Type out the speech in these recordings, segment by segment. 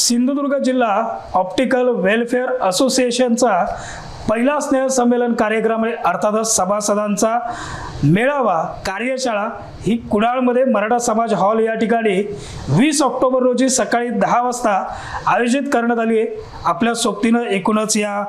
सिंधुदुर्ग जिल्हा optical welfare असोसिएशनचा पहिला स्नेह संमेलन कार्यक्रम अर्थातच सभासदांचा मेळावा कार्यशाळा ही कुडाळमध्ये मराठा समाज हॉल या ठिकाणी 20 ऑक्टोबर रोजी सकाळी 10 वाजता आयोजित करण्यात आली आहे। आपल्या सोबतीनं एकूणच या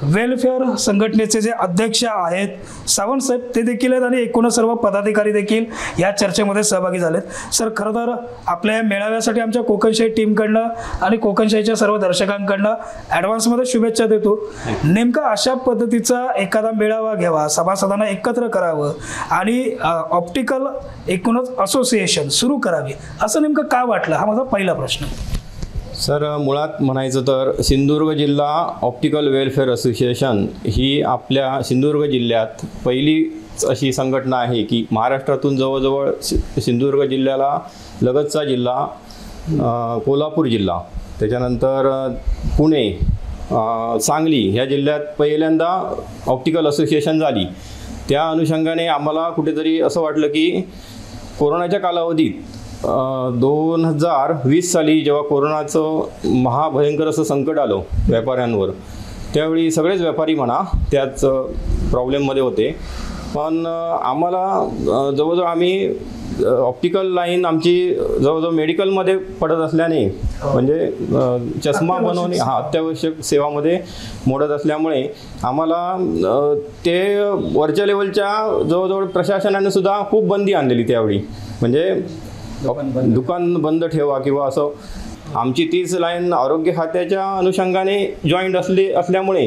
वेलफेअर संघटनेचे जे अध्यक्ष आहेत सावंत साहेब ते देखील आहेत आणि एकूण सर्व पदाधिकारी देखील या चर्चेमध्ये सहभागी झालेत। सर, खरं तर आपल्या मेळाव्यासाठी आमच्या कोकणशाही टीमकडनं आणि कोकणशाहीच्या सर्व दर्शकांकडनं ॲडव्हान्समध्ये शुभेच्छा देतो। नेमका अशा पद्धतीचा एखादा मेळावा घ्यावा, सभासदांना एकत्र करावं आणि ऑप्टिकल एकूणच असोसिएशन सुरू करावी असं नेमकं का वाटलं, हा माझा पहिला प्रश्न। सर, मुळात म्हणायचं तर सिंधुदुर्ग जिल्हा ऑप्टिकल वेलफेअर असोसिएशन ही आपल्या सिंधुदुर्ग जिल्ह्यात पहिलीच अशी संघटना आहे की महाराष्ट्रातून जवळजवळ सिंधुदुर्ग जिल्ह्याला लगतचा जिल्हा कोल्हापूर जिल्हा, त्याच्यानंतर पुणे, सांगली ह्या जिल्ह्यात पहिल्यांदा ऑप्टिकल असोसिएशन झाली। त्या अनुषंगाने आम्हाला कुठेतरी असं वाटलं की कोरोनाच्या कालावधीत 2020 साली जेव्हा कोरोनाचं महाभयंकर असं संकट आलं व्यापाऱ्यांवर, त्यावेळी सगळेच व्यापारी म्हणा त्याच प्रॉब्लेममध्ये होते। पण आम्हाला जवळजवळ आम्ही ऑप्टिकल लाईन आमची जवळजवळ मेडिकलमध्ये पडत असल्याने म्हणजे चष्मा बनवणे अत्यावश्यक सेवामध्ये मोडत असल्यामुळे आम्हाला ते वरच्या लेवलच्या जवळजवळ प्रशासनाने सुद्धा खूप बंदी आणलेली त्यावेळी, म्हणजे दुकान बंद ठेवा किंवा असं। आमची तीच लाईन आरोग्य खात्याच्या अनुषंगाने जॉईंट असल्यामुळे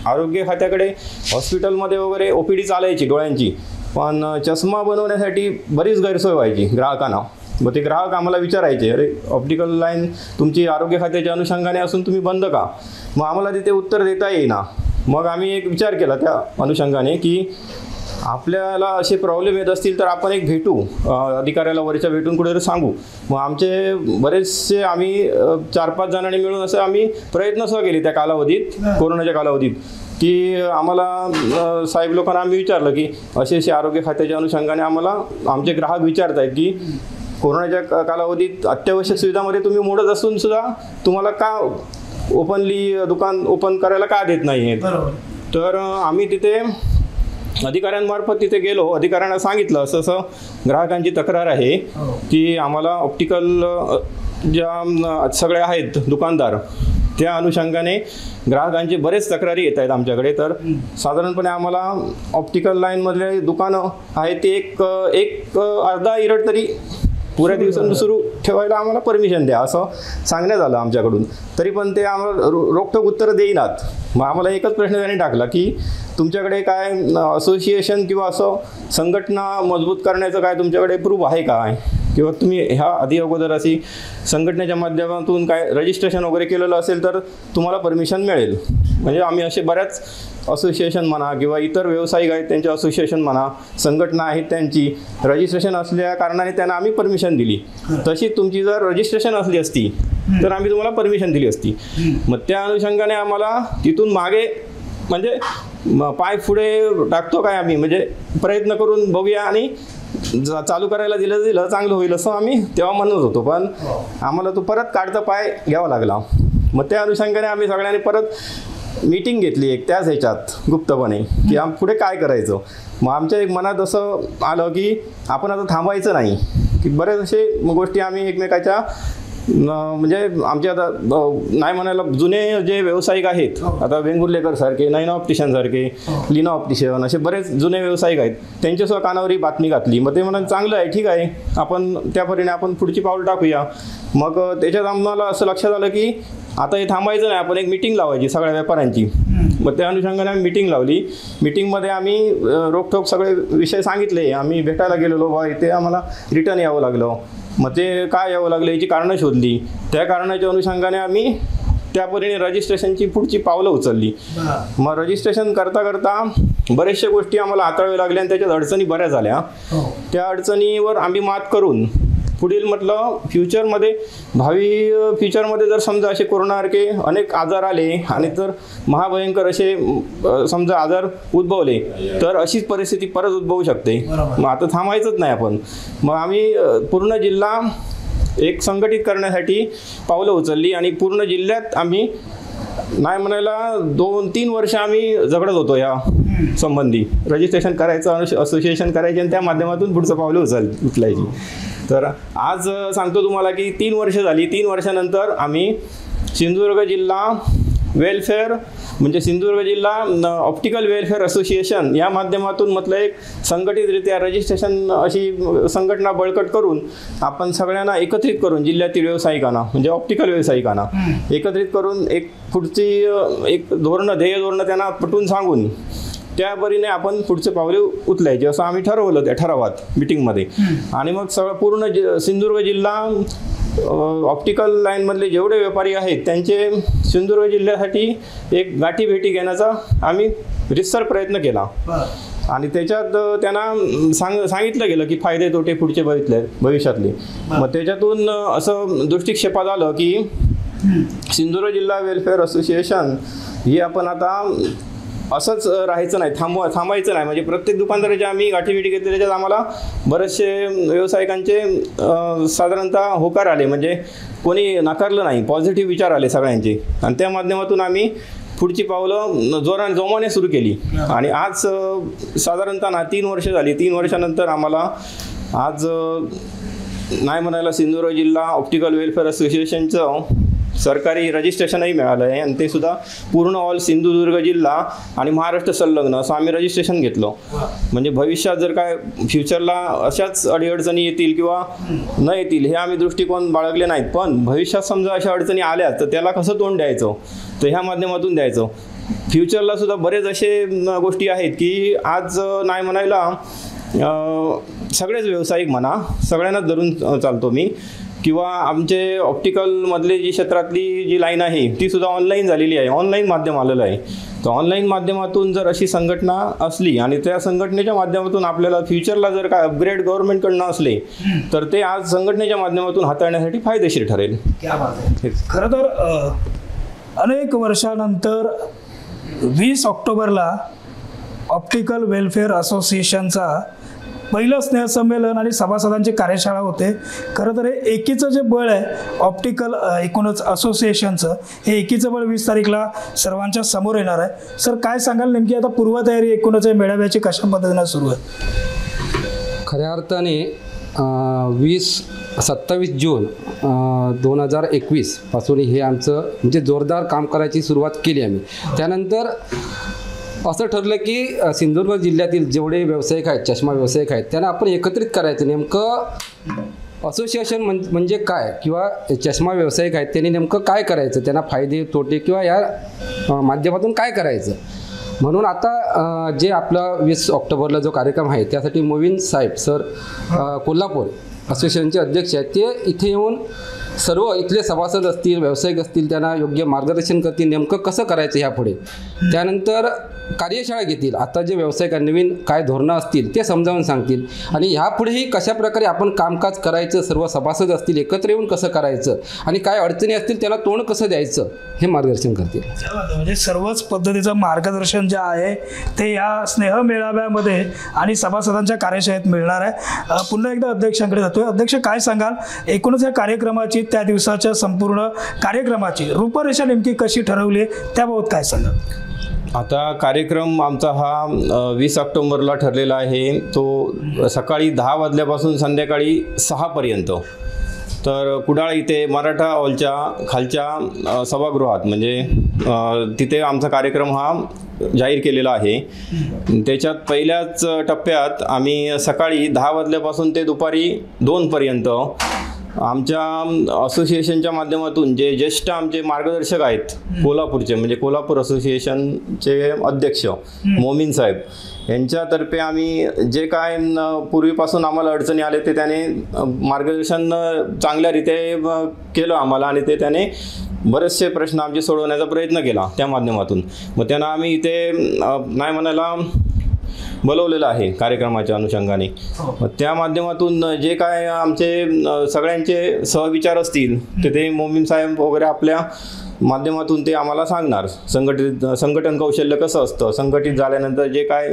आरोग्य खात्याकडे हॉस्पिटलमध्ये वगैरे OPD चालायची डोळ्यांची, पण चष्मा बनवण्यासाठी बरीच गैरसोय व्हायची ग्राहकांना। मग ते ग्राहक आम्हाला विचारायचे, अरे ऑप्टिकल लाईन तुमची आरोग्य खात्याच्या अनुषंगाने असून तुम्ही बंद का? मग आम्हाला तिथे उत्तर देता येईना। मग आम्ही एक विचार केला त्या अनुषंगाने की आपल्याला असे प्रॉब्लेम येत असतील तर आपण एक भेटू, अधिकाऱ्याला वरच्या भेटून कुठेतरी सांगू। मग आमचे बरेचसे आम्ही 4-5 जणांनी मिळून असं आम्ही प्रयत्न सुद्धा केले त्या कालावधीत, कोरोनाच्या कालावधीत, की आम्हाला साहेब लोकांना आम्ही विचारलं की असे आरोग्य खात्याच्या अनुषंगाने आम्हाला आमचे ग्राहक विचारत आहेत की कोरोनाच्या कालावधीत अत्यावश्यक सुविधामध्ये तुम्ही मोडत असून सुद्धा तुम्हाला का ओपनली दुकान ओपन करायला का देत नाही आहेत? तर आम्ही तिथे अधिकाऱ्यांमार्फत तिथे गेलो, अधिकाऱ्यांना सांगितलं असं असं ग्राहकांची तक्रार आहे की आम्हाला ऑप्टिकल ज्या सगळे आहेत दुकानदार त्या अनुषंगाने ग्राहकांचे बरेच तक्रारी येत आहेत आमच्याकडे। तर साधारणपणे आम्हाला ऑप्टिकल लाईनमधले दुकानं आहेत ते एक अर्धा इरड तरी पुऱ्या दिवसांनी सुरू ठेवायला आम्हाला परमिशन द्या असं सांगण्यात आलं आमच्याकडून। तरी पण ते आम्हाला रोखठोक उत्तरं देईनात। मग आम्हाला एकच प्रश्न त्यांनी टाकला की तुमच्याकडे काय असोसिएशन किंवा असं संघटना मजबूत करण्याचं काय तुमच्याकडे प्रूफ आहे काय, किंवा तुम्ही ह्या आधी अगोदर अशी संघटनेच्या माध्यमातून काय रजिस्ट्रेशन वगैरे केलेलं असेल तर तुम्हाला परमिशन मिळेल। म्हणजे आम्ही असे बऱ्याच असोसिएशन म्हणा किंवा इतर व्यावसायिक आहेत त्यांचे असोसिएशन म्हणा, संघटना आहेत त्यांची रजिस्ट्रेशन असल्या कारणाने त्यांना आम्ही परमिशन दिली। तशी तुमची जर रजिस्ट्रेशन असली असती तर आम्ही तुम्हाला परमिशन दिली असती। मग त्या अनुषंगाने आम्हाला तिथून मागे म्हणजे पाय पुढे टाकतो काय आम्ही, म्हणजे प्रयत्न करून बघूया आणि चालू करायला दिलं चांगलं होईल असं आम्ही तेव्हा म्हणत होतो। पण आम्हाला तो परत काढता पाय घ्यावा लागला। मग त्या अनुषंगाने आम्ही सगळ्यांनी परत मीटिंग घेतली एक त्याच ह्याच्यात गुप्तपणे की पुढे काय करायचं। मग आमच्या एक मनात असं आलं की आपण आता थांबायचं नाही, की बरेच असे गोष्टी आम्ही एकमेकाच्या म्हणजे आमचे आता नाही म्हणायला जुने जे व्यावसायिक आहेत, आता वेंगुर्लेकर सारखे, नैना ऑप्टिशियन सारखे, लीना ऑप्टिशियन असे बरेच जुने व्यावसायिक आहेत, त्यांच्यासुद्धा कानावर ही बातमी घातली। मग ते म्हणाले चांगलं आहे, ठीक आहे, आपण त्या परीने आपण पुढची पाऊल टाकूया। मग त्याच्यात आम्हाला असं लक्षात आलं की आता हे थांबायचं नाही, आपण एक मीटिंग लावायची सगळ्या व्यापाऱ्यांची। मग त्या अनुषंगाने आम्ही मीटिंग लावली। मीटिंगमध्ये आम्ही रोखठोक सगळे विषय सांगितले। आम्ही भेटायला गेलेलो, बा इथे आम्हाला रिटर्न यावं लागलं। मग ते काय यावं लागलं याची कारणं शोधली। त्या कारणाच्या अनुषंगाने आम्ही त्या परीने रजिस्ट्रेशनची पुढची पावलं उचलली। मग रजिस्ट्रेशन करता करता बऱ्याचशा गोष्टी आम्हाला हाताळाव्या लागल्या आणि त्याच्यात अडचणी बऱ्याच झाल्या। त्या अडचणीवर आम्ही मात करून पुढील म्हटलं फ्युचरमध्ये भावी फ्युचरमध्ये जर समजा असे कोरोनासारखे अनेक आजार आले आणि तर महाभयंकर असे समजा आजार उद्भवले तर अशीच परिस्थिती परत उद्भवू शकते। मग आता थांबायचंच नाही आपण। मग आम्ही पूर्ण जिल्हा एक संघटित करण्यासाठी पावलं उचलली आणि पूर्ण जिल्ह्यात आम्ही नाही म्हणायला 2-3 वर्ष आम्ही झगडत होतो या संबंधी. रजिस्ट्रेशन करायचं, असोसिएशन करायचे आणि त्या माध्यमातून पुढचं पावलं उचलायची. तर आज सांगतो तुम्हाला की 3 वर्ष झाली. 3 वर्षानंतर आम्ही सिंधुदुर्ग जिल्हा वेलफेअर म्हणजे सिंधुदुर्ग जिल्हा ऑप्टिकल वेलफेअर असोसिएशन या माध्यमातून म्हटलं एक संघटितरित्या रजिस्ट्रेशन अशी संघटना बळकट करून आपण सगळ्यांना एकत्रित करून जिल्ह्यातील व्यावसायिकांना म्हणजे ऑप्टिकल व्यावसायिकांना एकत्रित करून एक पुढची एक ध्येय धोरणं त्यांना पटवून सांगून त्या परीने आपण पुढचे पावले उचलायचे असं आम्ही ठरवलं त्या ठरावात मीटिंगमध्ये. आणि मग सगळं पूर्ण सिंधुदुर्ग जिल्हा ऑप्टिकल लाईनमधले जेवढे व्यापारी आहेत त्यांचे सिंधुदुर्ग जिल्ह्यासाठी एक गाठीभेटी घेण्याचा आम्ही रितसर प्रयत्न केला. आणि त्याच्यात त्यांना सांगितलं गेलं की फायदे तोटे पुढचे भविष्यातले. मग त्याच्यातून असं दृष्टिक्षेपात आलं की सिंधुदुर्ग जिल्हा वेलफेअर असोसिएशन ही आपण आता असंच राहायचं नाही, थांबायचं नाही. म्हणजे प्रत्येक दुकानदाराच्या आम्ही गाठीभेटी घेतली, त्याच्यात आम्हाला बरेचसे व्यावसायिकांचे साधारणतः होकार आले, म्हणजे कोणी नाकारलं नाही, पॉझिटिव्ह विचार आले सगळ्यांचे. आणि त्या माध्यमातून आम्ही पुढची पावलं जोमाने सुरू केली. आणि आज साधारणतः 3 वर्ष झाली. 3 वर्षानंतर आम्हाला आज नाही म्हणायला सिंधुदुर्ग जिल्हा ऑप्टिकल वेलफेअर असोसिएशनचं सरकारी रजिस्ट्रेशनही मिळालं आहे. आणि ते सुद्धा पूर्ण ऑल सिंधुदुर्ग जिल्हा आणि महाराष्ट्र संलग्न असं आम्ही रजिस्ट्रेशन घेतलं. म्हणजे भविष्यात जर काय फ्युचरला अशाच अडीअडचणी येतील किंवा न येतील हे आम्ही दृष्टिकोन बाळगले नाहीत, पण भविष्यात समजा अशा अडचणी आल्या तर त्याला कसं तोंड द्यायचं तर ह्या माध्यमातून द्यायचं. फ्युचरला सुद्धा बरेच असे गोष्टी आहेत की आज नाही म्हणायला सगळेच व्यावसायिक म्हणा सगळ्यांनाच धरून चालतो मी, किंवा आमचे ऑप्टिकलमधले जी क्षेत्रातली जी लाईन आहे ती सुद्धा ऑनलाईन झालेली आहे, ऑनलाईन माध्यम आलेलं आहे. तर ऑनलाईन माध्यमातून जर अशी संघटना असली आणि त्या संघटनेच्या माध्यमातून आपल्याला फ्युचरला जर काय अपग्रेड गव्हर्नमेंटकडनं असले तर ते आज संघटनेच्या माध्यमातून हाताळण्यासाठी फायदेशीर ठरेल. खरं तर अनेक वर्षानंतर 20 ऑक्टोबरला ऑप्टिकल वेलफेअर असोसिएशनचा पहिलं स्नेहसंमेलन आणि सभासदांची कार्यशाळा होते. खरं तर हे एकीचं जे बळ आहे ऑप्टिकल एकूणच असोसिएशनचं, हे एकीचं बळ 20 तारीखला सर्वांच्या समोर येणार आहे. सर काय सांगाल नेमकी आता पूर्वतयारी एकूणच मेळाव्याची कशा पद्धतीनं सुरू आहे? खऱ्या अर्थाने 27 जून 2021 पासून हे आमचं म्हणजे जोरदार काम करायची सुरुवात केली आम्ही. त्यानंतर असं ठरलं की सिंधुदुर्ग जिल्ह्यातील जेवढे व्यावसायिक आहेत, चष्मा व्यावसायिक आहेत, त्यांना आपण एकत्रित करायचं. नेमकं असोसिएशन म्हणजे काय किंवा चष्मा व्यावसायिक आहेत त्यांनी नेमकं काय करायचं, त्यांना फायदे तोटे किंवा या माध्यमातून काय करायचं. म्हणून आता जे आपला 20 ऑक्टोबरला जो कार्यक्रम आहे त्यासाठी मोविन साहेब सर कोल्हापूर असोसिएशनचे अध्यक्ष आहेत, ते इथे येऊन सर्व इथले सभासद असतील व्यावसायिक असतील त्यांना योग्य मार्गदर्शन करतील नेमकं कसं करायचं ह्यापुढे. त्यानंतर कार्यशाळा घेतील, आता जे व्यावसायिक नवीन काय धोरणं असतील ते समजावून सांगतील आणि ह्यापुढेही कशा प्रकारे आपण कामकाज करायचं, सर्व सभासद असतील एकत्र येऊन कसं करायचं आणि काय अडचणी असतील त्याला तोंड कसं द्यायचं हे मार्गदर्शन करतील. म्हणजे सर्वच पद्धतीचं मार्गदर्शन जे आहे ते या स्नेह मेळाव्यामध्ये आणि सभासदांच्या कार्यशाळेत मिळणार आहे. पुन्हा एकदा अध्यक्षांकडे जातोय. अध्यक्ष काय सांगाल एकूणच या कार्यक्रमाची त्या दिवसाच्या संपूर्ण कार्यक्रमाची रूपरेषा नेमकी कशी ठरवली त्याबाबत काय सांगाल? आता कार्यक्रम आमचा हा 20 ऑक्टोबरला ठरलेला आहे, तो सकाळी 10 वाजल्यापासून संध्याकाळी 6 पर्यंत. तर कुडाळ इथे मराठा हॉलच्या खालच्या सभागृहात म्हणजे तिथे आमचा कार्यक्रम हा जाहीर केलेला आहे. त्याच्यात पहिल्याच टप्प्यात आम्ही सकाळी 10 वाजल्यापासून ते दुपारी 2 पर्यंत आमच्या असोसिएशनच्या माध्यमातून जे ज्येष्ठ आमचे मार्गदर्शक आहेत कोल्हापूरचे म्हणजे कोल्हापूर असोसिएशनचे अध्यक्ष मोमीन साहेब यांच्यातर्फे आम्ही जे काय पूर्वीपासून आम्हाला अडचणी आले ते त्याने मार्गदर्शन चांगल्यारीत्या केलं आम्हाला आणि ते त्याने बरेचसे प्रश्न आमचे सोडवण्याचा प्रयत्न केला त्या माध्यमातून. मग त्यांना आम्ही इथे नाही म्हणायला बोलवलेलं आहे कार्यक्रमाच्या अनुषंगाने. त्या माध्यमातून जे काय आमचे सगळ्यांचे सहविचार असतील ते मोमीन साहेब वगैरे आपल्या माध्यमातून ते आम्हाला सांगणार. संघटन कौशल्य कसं असतं, संघटित झाल्यानंतर जे काय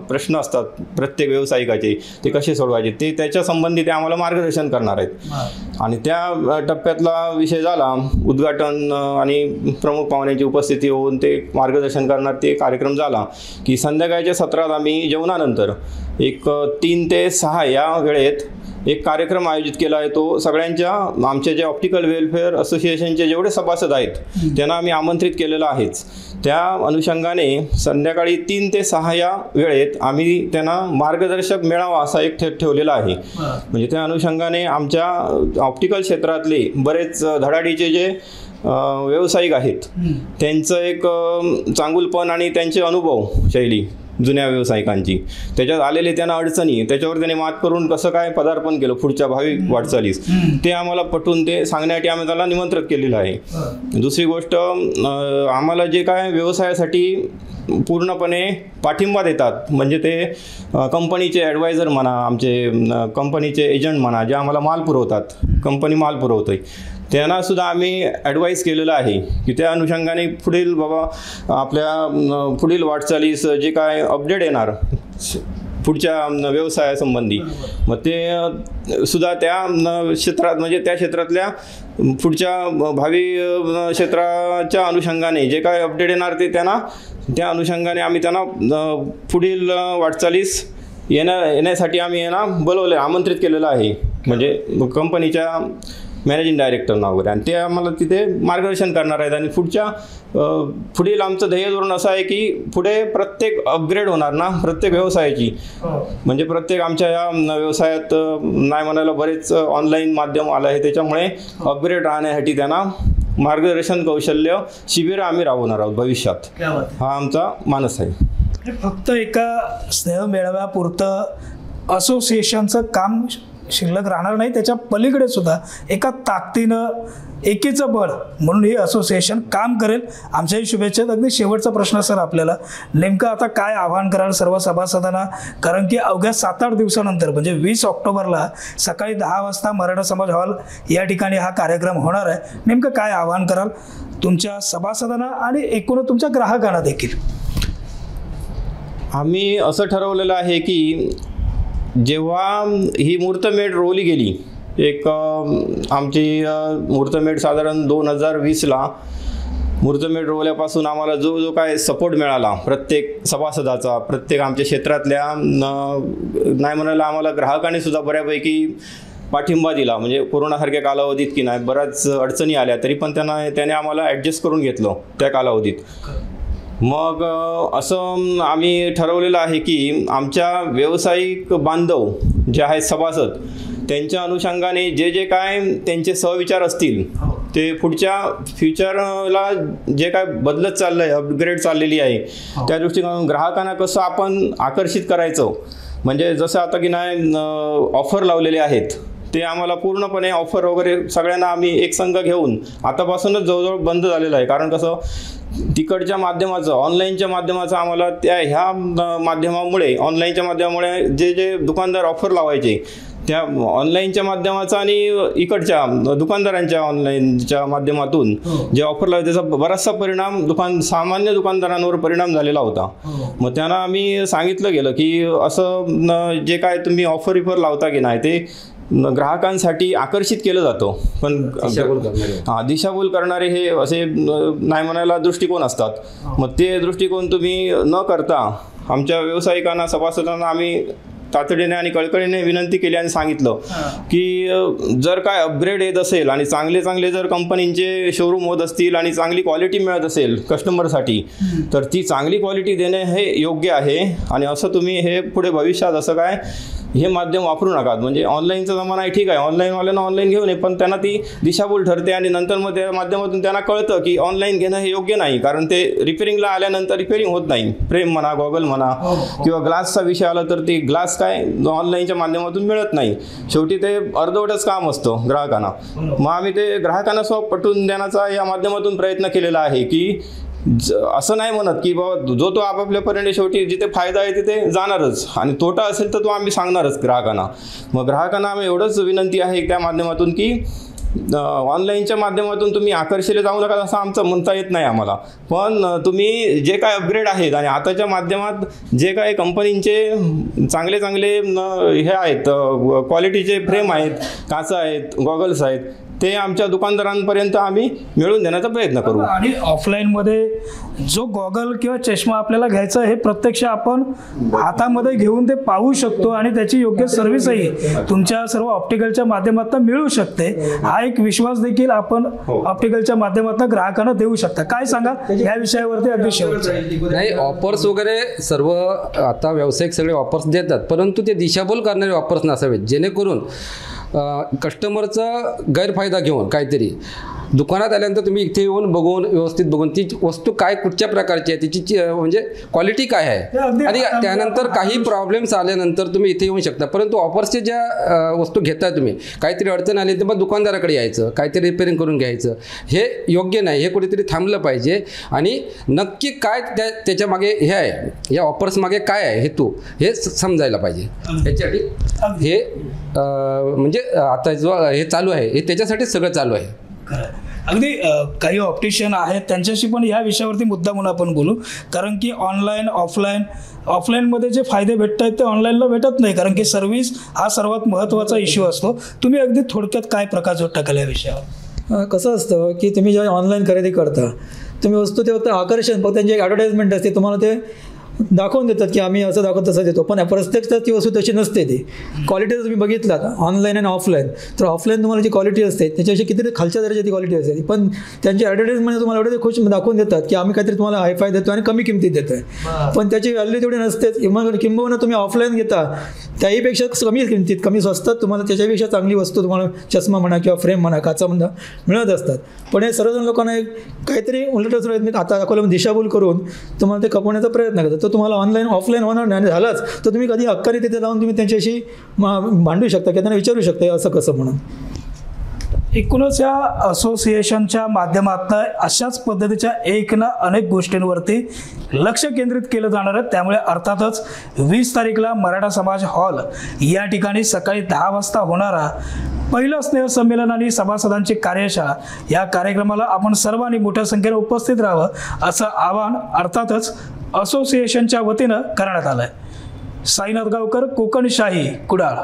प्रश्न असतात प्रत्येक व्यावसायिकाचे ते कसे सोडवायचे ते त्याच्या संबंधी ते आम्हाला मार्गदर्शन करणार आहेत. आणि त्या टप्प्यातला विषय झाला उद्घाटन आणि प्रमुख पाहुण्यांची उपस्थिती होऊन ते मार्गदर्शन करणार ते कार्यक्रम झाला की संध्याकाळच्या सत्रात आम्ही जेवणानंतर एक 3 ते 6 या वेळेत एक कार्यक्रम आयोजित केला आहे. तो सगळ्यांच्या आमचे जे ऑप्टिकल वेलफेअर असोसिएशनचे जेवढे सभासद आहेत त्यांना आम्ही आमंत्रित केलेलं आहेच. त्या अनुषंगाने संध्याकाळी 3 ते 6 या वेळेत आम्ही त्यांना मार्गदर्शक मेळावा असा एक ठेवलेला आहे. म्हणजे त्या अनुषंगाने आमच्या ऑप्टिकल क्षेत्रातले बरेच धडाडीचे जे व्यावसायिक आहेत त्यांचं एक चांगुलपण आणि त्यांचे अनुभव शैली जुन्या व्यावसायिकांची त्याच्यात आलेले त्यांना अडचणी त्याच्यावर त्यांनी मात करून कसं काय पदार्पण केलं पुढच्या भावी वाटचालीस ते आम्हाला पटवून ते सांगण्यासाठी आम्ही त्याला निमंत्रित केलेलं आहे. दुसरी गोष्ट आम्हाला जे काय व्यवसायासाठी पूर्णपणे पाठिंबा देतात म्हणजे ते कंपनीचे ॲडवायझर म्हणा, आमचे कंपनीचे एजंट म्हणा, जे आम्हाला माल पुरवतात, कंपनी माल पुरवते त्यांना सुद्धा आम्ही ॲडवाईस केलेलं आहे की त्या अनुषंगाने पुढील बाबा आपल्या पुढील वाटचालीस जे काय अपडेट येणार पुढच्या व्यवसायासंबंधी मग ते सुद्धा त्या क्षेत्रात म्हणजे त्या क्षेत्रातल्या पुढच्या भावी क्षेत्राच्या अनुषंगाने जे काय अपडेट येणार ते त्यांना त्या अनुषंगाने आम्ही त्यांना पुढील वाटचालीस येण्यासाठी आम्ही यांना बोलवले आमंत्रित केलेलं आहे म्हणजे कंपनीच्या मॅनेजिंग डायरेक्टरना वगैरे आणि ते आम्हाला तिथे मार्गदर्शन करणार आहेत. आणि पुढील आमचं ध्येय धोरण असं आहे की पुढे प्रत्येक अपग्रेड होणार ना प्रत्येक व्यवसायाची म्हणजे प्रत्येक आमच्या या व्यवसायात नाही म्हणायला बरेच ऑनलाईन माध्यम आलं आहे त्याच्यामुळे अपग्रेड राहण्यासाठी त्यांना मार्गदर्शन कौशल्य शिबिर आम्ही राबवणार आहोत भविष्यात. हा आमचा मानस आहे. फक्त एका स्नेह मेळाव्यापुरतं असोसिएशनचं काम शिल्लक राहणार नाही, त्याच्या पलीकडे सुद्धा एका ताकदीनं एकीचं बळ म्हणून हे असोसिएशन काम करेल. आमच्याही शुभेच्छा. अगदी शेवटचा प्रश्न सर आपल्याला नेमकं आता काय आवाहन कराल सर्व सभासदांना, कारण की अवघ्या 7-8 दिवसानंतर म्हणजे 20 ऑक्टोबरला सकाळी 10 वाजता मराठा समाज हॉल या ठिकाणी हा कार्यक्रम होणार आहे. नेमकं काय आवाहन कराल तुमच्या सभासदांना आणि एकूण तुमच्या ग्राहकांना देखील? आम्ही असं ठरवलेलं आहे की जेव्हा ही मुहूर्तमेढ रोवली गेली एक आमची मुहूर्तमेढ साधारण 2020ला मुहूर्तमेढ रोवल्यापासून आम्हाला जो काय सपोर्ट मिळाला प्रत्येक सभासदाचा प्रत्येक आमच्या क्षेत्रातल्या नाही म्हणायला आम्हाला ग्राहकांनी सुद्धा बऱ्यापैकी पाठिंबा दिला. म्हणजे कोरोनासारख्या कालावधीत की नाही बऱ्याच अडचणी आल्या तरी पण त्याने आम्हाला ॲडजस्ट करून घेतलं त्या कालावधीत. मग असं आम्ही ठरवलेलं आहे की आमच्या व्यावसायिक बांधव जे आहेत सभासद त्यांच्या अनुषंगाने जे काय त्यांचे सहविचार असतील ते पुढच्या फ्युचरला जे काय बदलत चाललं आहे अपग्रेड चाललेली आहे त्या दृष्टीने ग्राहकांना कसं आपण आकर्षित करायचं म्हणजे जसं आता की नाही ऑफर लावलेले आहेत ते आम्हाला पूर्णपणे ऑफर वगैरे सगळ्यांना आम्ही एक संघ घेऊन आतापासूनच जवळजवळ बंद झालेलं आहे. कारण कसं तिकडच्या माध्यमाचं ऑनलाईनच्या माध्यमाचं आम्हाला ह्या माध्यमामुळे ऑनलाईनच्या माध्यमामुळे जे दुकानदार ऑफर लावायचे त्या ऑनलाईनच्या माध्यमाचा आणि इकडच्या दुकानदारांच्या ऑनलाईनच्या माध्यमातून जे ऑफर लावले त्याचा बराचसा परिणाम सामान्य दुकानदारांवर परिणाम झालेला होता. मग त्यांना आम्ही सांगितलं गेलं की असं जे काय तुम्ही ऑफर लावता की नाही ते ग्राहकांसाठी आकर्षित केलं जातं पण दिशाभूल करणारे हे असे नाही म्हणायला दृष्टिकोन असतात. मग ते दृष्टिकोन तुम्ही न करता आमच्या व्यावसायिकांना सभासदांना आम्ही तातडीने आणि कळकळीने विनंती केली आणि सांगितलं की जर काय अपग्रेड येत असेल आणि चांगले जर कंपनींचे शोरूम होत असतील आणि चांगली क्वालिटी मिळत असेल कस्टमरसाठी तर ती चांगली क्वालिटी देणे हे योग्य आहे. आणि असं तुम्ही हे पुढे भविष्यात असं काय हे माध्यम वापरू नका. म्हणजे ऑनलाईनचा जमाना आहे ठीक आहे ऑनलाईनवाल्यांना ऑनलाईन घेऊ नये पण त्यांना ती दिशाभूल ठरते आणि नंतर मग त्या माध्यमातून त्यांना कळतं की ऑनलाईन घेणं हे योग्य नाही कारण ते रिपेरिंगला आल्यानंतर रिपेरिंग होत नाही. फ्रेम म्हणा गॉगल म्हणा किंवा ग्लासचा विषय आला तर ती ग्लास काय ऑनलाईनच्या माध्यमातून मिळत नाही. शेवटी ते अर्धवटच काम असतं ग्राहकांना. मग आम्ही ते ग्राहकांना पटवून देण्याचा या माध्यमातून प्रयत्न केलेला आहे की असं नाही म्हणत की बाबा जो तो आपापल्यापर्यंत शेवटी जिथे फायदा आहे तिथे जाणारच आणि तोटा असेल तर तो आम्ही सांगणारच ग्राहकांना. मग ग्राहकांना आम्ही एवढंच विनंती आहे त्या माध्यमातून की ऑनलाईनच्या माध्यमातून तुम्ही आकर्षिले जाऊ नका असं आमचं म्हणता येत नाही आम्हाला, पण तुम्ही जे काय अपग्रेड आहेत आणि आताच्या माध्यमात जे काय कंपनींचे चांगले चांगले हे आहेत, क्वालिटीचे फ्रेम आहेत, काचा आहेत, गॉगल्स आहेत, ते आमच्या दुकानदारांपर्यंत आम्ही मिळवून देण्याचा प्रयत्न करू. आणि ऑफलाईनमध्ये जो गॉगल किंवा चष्मा आपल्याला घ्यायचा हे प्रत्यक्ष आपण हातामध्ये घेऊन ते पाहू शकतो आणि त्याची योग्य सर्व्हिसही तुमच्या सर्व ऑप्टिकलच्या माध्यमातून मिळू शकते. हा एक विश्वास देखील आपण ऑप्टिकलच्या माध्यमातून ग्राहकांना देऊ शकता. काय सांगा या विषयावरती अगदी शेवटचं? नाही, ऑफर्स वगैरे सर्व आता व्यावसायिक सगळे ऑफर्स देतात, परंतु ते दिशाभूल करणारे ऑफर्स नसावेत, जेणेकरून कस्टमरचा गैरफायदा घेऊन काहीतरी दुकानात आल्यानंतर तुम्ही इथे येऊन बघून व्यवस्थित बघून ती वस्तू काय कुठच्या प्रकारची आहे, तिची म्हणजे क्वालिटी काय आहे, आणि त्यानंतर काही प्रॉब्लेम्स आल्यानंतर तुम्ही इथे येऊ शकता. परंतु ऑफर्सचे ज्या वस्तू घेताय तुम्ही, काहीतरी अडचण आली तर मग दुकानदाराकडे यायचं, काहीतरी रिपेअरिंग करून घ्यायचं, हे योग्य नाही. हे कुठेतरी थांबलं पाहिजे आणि नक्की काय त्याच्या मागे हे आहे, या ऑफर्स मागे काय आहे हेतू, हे समजायला पाहिजे. याच्यासाठी हे म्हणजे आता जो हे चालू आहे हे त्याच्यासाठीच सगळं चालू आहे. अगदी काही ऑप्टिशियन आहेत त्यांच्याशी पण या विषयावरती मुद्दा म्हणून आपण बोलू, कारण की ऑनलाईन ऑफलाईनमध्ये जे फायदे भेटत आहेत ते ऑनलाईनला भेटत नाही, कारण की सर्व्हिस हा सर्वात महत्त्वाचा इश्यू असतो. तुम्ही अगदी थोडक्यात काय प्रकाश टाकाल या विषयावर? कसं असतं की तुम्ही जेव्हा ऑनलाईन खरेदी करता, तुम्ही वस्तू ते फक्त आकर्षण, फक्त त्यांची एक ॲडव्हर्टाइजमेंट असते, तुम्हाला ते दाखवून देतात की आम्ही असं दाखवतो तसं देतो, पण प्रत्यक्षात ती वस्तू तशी नसते. ती क्वालिटी तुम्ही बघितलात ऑनलाईन आणि ऑफलाईन, तर ऑफलाईन तुम्हाला जी क्वालिटी असते त्याच्याशी किती खालच्या दर्जाची क्वालिटी असते, पण त्यांची ॲडव्हर्टाइजमेंट तुम्हाला एवढे खुश दाखवून देतात की आम्ही काहीतरी तुम्हाला हायफाय देतो आणि कमी किमतीत देतो आहे, पण त्याची व्हॅल्यू तेवढी नसतेच. किंबहुना तुम्ही ऑफलाईन घेता त्याहीपेक्षा कमी किमतीत, कमी स्वस्तात तुम्हाला त्याच्यापेक्षा चांगली वस्तू तुम्हाला चष्मा म्हणा किंवा फ्रेम म्हणा, काचा म्हणा मिळत असतात. पण हे सर्वजण लोकांना एक काहीतरी उलटच आता दाखवलं दिशाभूल करून तुम्हाला ते खपवण्याचा प्रयत्न करतात. तर तुम्हाला ऑनलाईन ऑफलाईन होणार नाही, आणि झालाच तर तुम्ही कधी हक्काने तिथे जाऊन तुम्ही त्यांच्याशी भांडू शकता किंवा त्यांना विचारू शकता असं कसं म्हणून. एकूणच या असोसिएशनच्या माध्यमातून अशाच पद्धतीच्या एक ना अनेक गोष्टींवरती लक्ष केंद्रित केलं जाणार आहे. त्यामुळे अर्थातच 20 तारीखला मराठा समाज हॉल या ठिकाणी सकाळी 10 वाजता होणारा पहिलं स्नेहसंमेलन आणि सभासदांची कार्यशाळा या कार्यक्रमाला आपण सर्वांनी मोठ्या संख्येने उपस्थित राहावं असं आवाहन अर्थातच असोसिएशनच्या वतीनं करण्यात आलं आहे. साईनाथ गावकर, कोकणशाही, कुडाळ.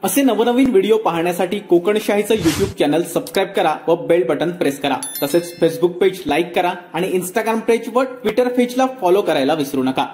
असे नवनवीन व्हिडिओ पाहण्यासाठी कोकणशाहीचं यूट्यूब चॅनल सबस्क्राईब करा व बेल बटन प्रेस करा. तसेच फेसबुक पेज लाईक करा आणि इंस्टाग्राम पेज व ट्विटर पेजला फॉलो करायला विसरू नका.